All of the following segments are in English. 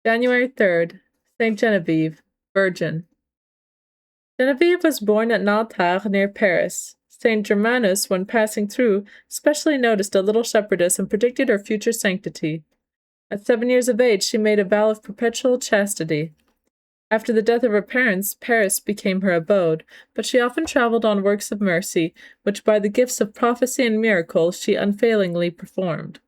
January 3rd, Saint Genevieve, Virgin. Genevieve was born at Nanterre near Paris. Saint Germanus, when passing through, specially noticed a little shepherdess and predicted her future sanctity. At 7 years of age, she made a vow of perpetual chastity. After the death of her parents, Paris became her abode, but she often traveled on works of mercy, which by the gifts of prophecy and miracle she unfailingly performed.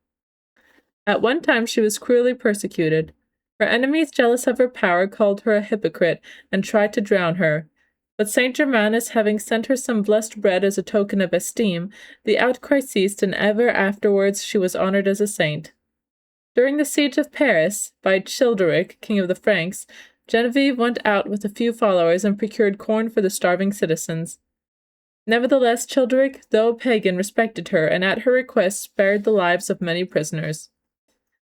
At one time she was cruelly persecuted. Her enemies, jealous of her power, called her a hypocrite and tried to drown her. But Saint Germanus, having sent her some blessed bread as a token of esteem, the outcry ceased, and ever afterwards she was honored as a saint. During the siege of Paris, by Childeric, king of the Franks, Genevieve went out with a few followers and procured corn for the starving citizens. Nevertheless, Childeric, though a pagan, respected her, and at her request spared the lives of many prisoners.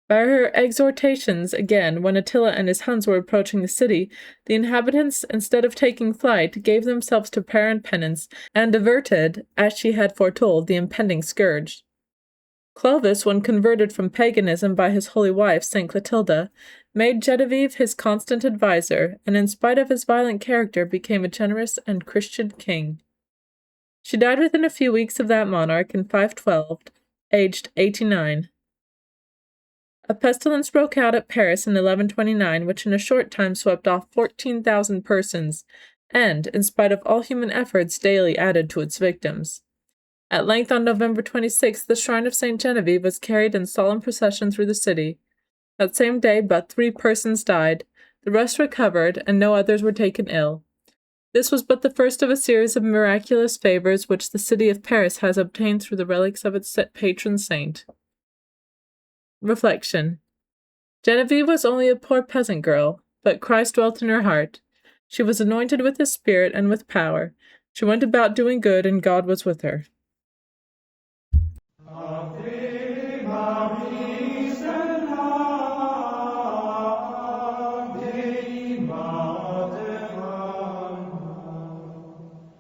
By her exhortations, again, when Attila and his Huns were approaching the city, the inhabitants, instead of taking flight, gave themselves to prayer and penance, and averted, as she had foretold, the impending scourge. Clovis, when converted from paganism by his holy wife, St. Clotilda, made Genevieve his constant adviser, and in spite of his violent character became a generous and Christian king. She died within a few weeks of that monarch in 512, aged 89. A pestilence broke out at Paris in 1129, which in a short time swept off 14,000 persons, and, in spite of all human efforts, daily added to its victims. At length, on November 26th, the shrine of St. Genevieve was carried in solemn procession through the city. That same day, but 3 persons died, the rest recovered, and no others were taken ill. This was but the first of a series of miraculous favors which the city of Paris has obtained through the relics of its patron saint. Reflection. Genevieve was only a poor peasant girl, but Christ dwelt in her heart. She was anointed with His Spirit and with power. She went about doing good, and God was with her. Ave Maria,